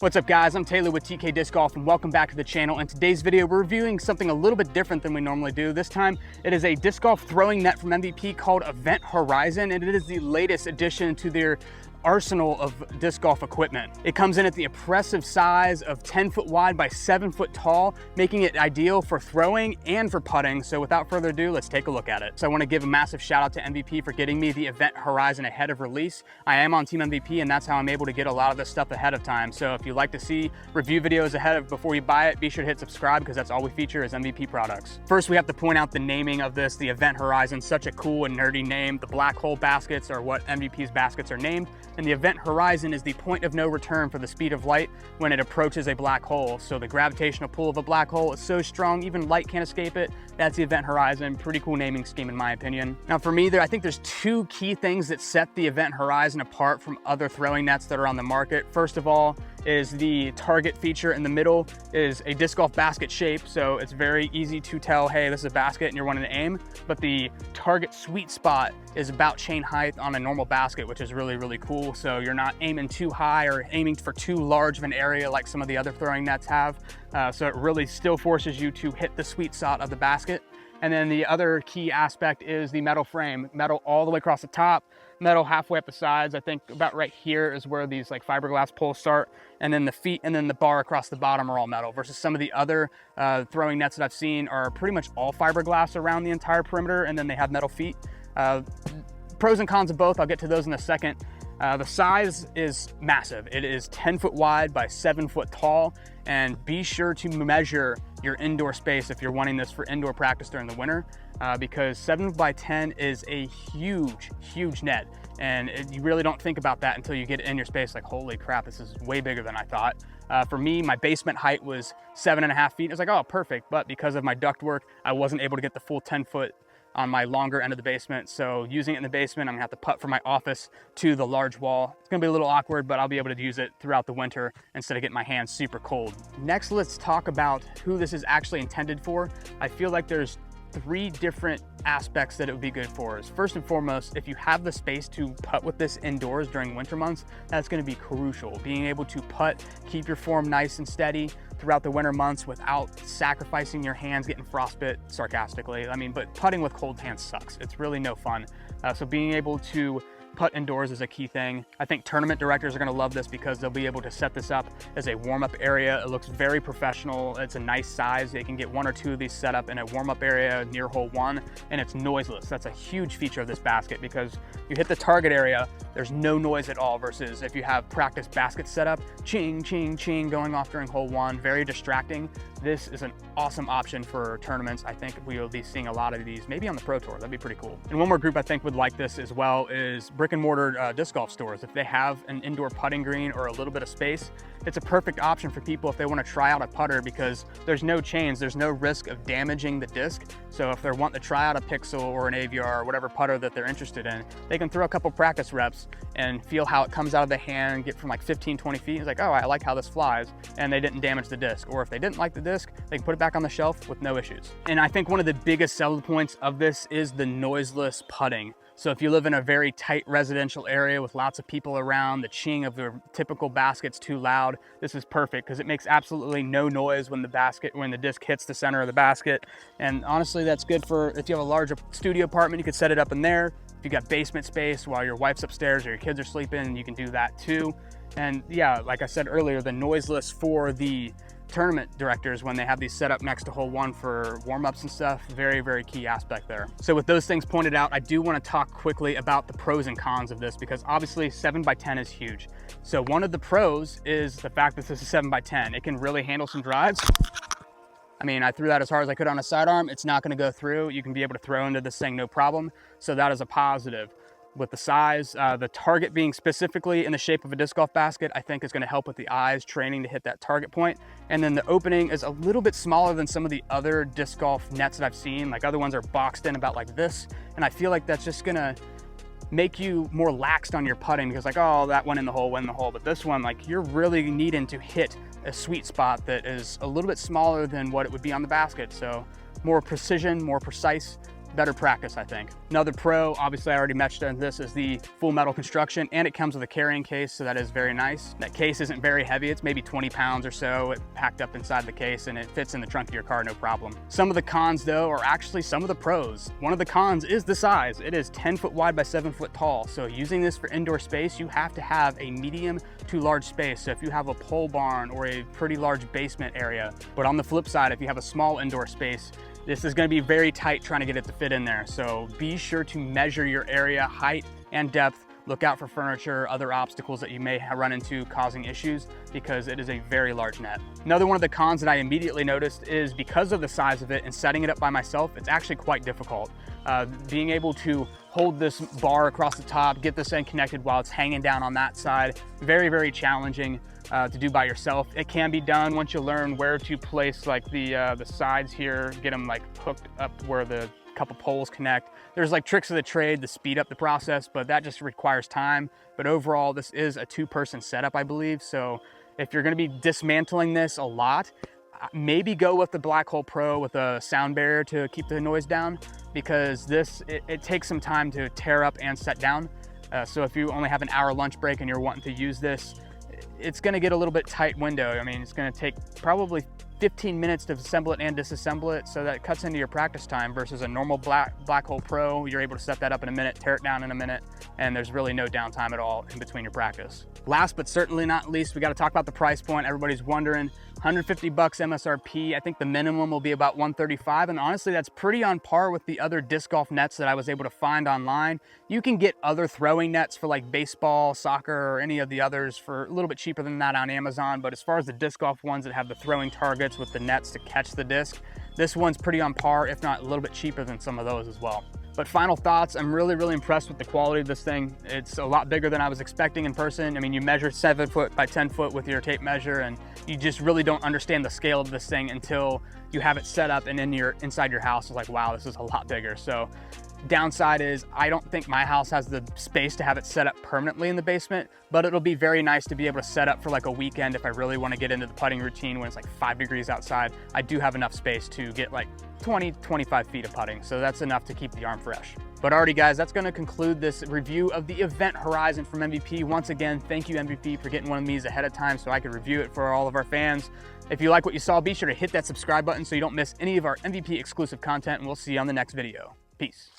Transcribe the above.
What's up guys, I'm Taylor with TK Disc Golf and welcome back to the channel. In today's video, we're reviewing something a little bit different than we normally do. This time, it is a disc golf throwing net from MVP called Event Horizon, and it is the latest addition to their arsenal of disc golf equipment. It comes in at the impressive size of 10 foot wide by 7 foot tall, making it ideal for throwing and for putting. So without further ado, let's take a look at it. So I want to give a massive shout out to MVP for getting me the Event Horizon ahead of release. I am on Team MVP and that's how I'm able to get a lot of this stuff ahead of time. So if you like to see review videos ahead of before you buy it, be sure to hit subscribe because that's all we feature as MVP products. First, we have to point out the naming of this, the Event Horizon, such a cool and nerdy name. The black hole baskets are what MVP's baskets are named. And the Event Horizon is the point of no return for the speed of light when it approaches a black hole. So the gravitational pull of a black hole is so strong, even light can't escape it. That's the Event Horizon. Pretty cool naming scheme in my opinion. Now for me, I think there's two key things that set the Event Horizon apart from other throwing nets that are on the market. First of all, is the target feature in the middle is a disc golf basket shape. So it's very easy to tell, hey, this is a basket and you're wanting to aim, but the target sweet spot is about chain height on a normal basket, which is really, really cool. So you're not aiming too high or aiming for too large of an area like some of the other throwing nets have. So it really still forces you to hit the sweet spot of the basket. And then the other key aspect is the metal frame, metal all the way across the top, metal halfway up the sides. I think about right here is where these like fiberglass poles start. And then the feet and then the bar across the bottom are all metal versus some of the other throwing nets that I've seen are pretty much all fiberglass around the entire perimeter. And then they have metal feet. Pros and cons of both, I'll get to those in a second. The size is massive. It is 10 foot wide by 7 foot tall, and be sure to measure your indoor space if you're wanting this for indoor practice during the winter, because 7 by 10 is a huge, huge net. And you really don't think about that until you get in your space, like, holy crap, this is way bigger than I thought. For me, my basement height was 7.5 feet. I was like, oh, perfect. But because of my ductwork, I wasn't able to get the full 10 foot on my longer end of the basement. So using it in the basement, I'm gonna have to putt from my office to the large wall. It's gonna be a little awkward, but I'll be able to use it throughout the winter instead of getting my hands super cold. Next, let's talk about who this is actually intended for. I feel like there's 3 different aspects that it would be good for. First and foremost, if you have the space to putt with this indoors during winter months, that's going to be crucial. Being able to putt, keep your form nice and steady throughout the winter months without sacrificing your hands getting frostbite, sarcastically. I mean, but putting with cold hands sucks. It's really no fun. So being able to putt indoors is a key thing. I think tournament directors are going to love this because they'll be able to set this up as a warm-up area. It looks very professional. It's a nice size. They can get 1 or 2 of these set up in a warm-up area near hole 1, and it's noiseless. That's a huge feature of this basket because you hit the target area, there's no noise at all, versus if you have practice baskets set up, ching, ching, ching, going off during hole 1, very distracting. This is an awesome option for tournaments. I think we will be seeing a lot of these, maybe on the Pro Tour. That'd be pretty cool. And one more group I think would like this as well is brick and mortar disc golf stores. If they have an indoor putting green or a little bit of space, it's a perfect option for people if they want to try out a putter because there's no chains, there's no risk of damaging the disc. So if they're wanting to try out a Pixel or an AVR or whatever putter that they're interested in, they can throw a couple practice reps and feel how it comes out of the hand, get from like 15, 20 feet. It's like, oh, I like how this flies, and they didn't damage the disc. Or if they didn't like the disc, they can put it back on the shelf with no issues. And I think one of the biggest selling points of this is the noiseless putting. So if you live in a very tight residential area with lots of people around, the ching of the typical basket's too loud, this is perfect because it makes absolutely no noise when the disc hits the center of the basket. And honestly, that's good for if you have a larger studio apartment, you could set it up in there. If you got basement space while your wife's upstairs or your kids are sleeping, you can do that too. And yeah, like I said earlier, the noiseless for the tournament directors when they have these set up next to hole 1 for warm-ups and stuff, very, very key aspect there. So with those things pointed out, I do want to talk quickly about the pros and cons of this because obviously 7 by 10 is huge. So one of the pros is the fact that this is 7 by 10. It can really handle some drives. I mean, I threw that as hard as I could on a sidearm. It's not going to go through. You can be able to throw into this thing no problem. So that is a positive. With the size, the target being specifically in the shape of a disc golf basket, I think is going to help with the eyes training to hit that target point. And then the opening is a little bit smaller than some of the other disc golf nets that I've seen. Like other ones are boxed in about like this. And I feel like that's just going to make you more laxed on your putting because like, oh, that went in the hole, went in the hole. But this one, like you're really needing to hit a sweet spot that is a little bit smaller than what it would be on the basket. So more precision, more precise. better practice, I think. Another pro, obviously I already mentioned this, is the full metal construction, and it comes with a carrying case, so that is very nice. That case isn't very heavy. It's maybe 20 pounds or so packed up inside the case, and it fits in the trunk of your car, no problem. Some of the cons though are actually some of the pros. One of the cons is the size. It is 10 foot wide by 7 foot tall. So using this for indoor space, you have to have a medium to large space. So if you have a pole barn or a pretty large basement area, but on the flip side, if you have a small indoor space, this is going to be very tight trying to get it to fit in there. So be sure to measure your area, height and depth. Look out for furniture, other obstacles that you may run into causing issues, because it is a very large net. Another one of the cons that I immediately noticed is because of the size of it and setting it up by myself, it's actually quite difficult. Being able to hold this bar across the top, get this end connected while it's hanging down on that side, very, very challenging to do by yourself. It can be done once you learn where to place like the sides here, get them like hooked up where the couple poles connect. There's like tricks of the trade to speed up the process, but that just requires time. But overall, this is a 2-person setup, I believe. So if you're going to be dismantling this a lot, maybe go with the Black Hole Pro with a sound barrier to keep the noise down, because this, it takes some time to tear up and set down. So if you only have an hour lunch break and you're wanting to use this, it's going to get a little bit tight window. I mean, it's going to take probably 15 minutes to assemble it and disassemble it, so that cuts into your practice time versus a normal Black Hole Pro. You're able to set that up in a minute, tear it down in a minute, and there's really no downtime at all in between your practice. Last but certainly not least, we got to talk about the price point. Everybody's wondering. 150 bucks MSRP. I think the minimum will be about 135, and honestly that's pretty on par with the other disc golf nets that I was able to find online. You can get other throwing nets for like baseball, soccer, or any of the others for a little bit cheaper than that on Amazon, but as far as the disc golf ones that have the throwing targets with the nets to catch the disc, this one's pretty on par, if not a little bit cheaper than some of those as well. But final thoughts, I'm really, really impressed with the quality of this thing. It's a lot bigger than I was expecting in person. I mean, you measure 7 foot by 10 foot with your tape measure, and you just really don't understand the scale of this thing until you have it set up and inside your house. It's like, wow, this is a lot bigger. So downside is I don't think my house has the space to have it set up permanently in the basement, but it'll be very nice to be able to set up for like a weekend if I really want to get into the putting routine when it's like 5 degrees outside. I do have enough space to get like 20-25 feet of putting, so that's enough to keep the arm fresh. But alrighty guys, that's going to conclude this review of the Event Horizon from MVP. Once again, thank you MVP for getting one of these ahead of time so I could review it for all of our fans. If you like what you saw, be sure to hit that subscribe button so you don't miss any of our MVP exclusive content, and we'll see you on the next video. Peace.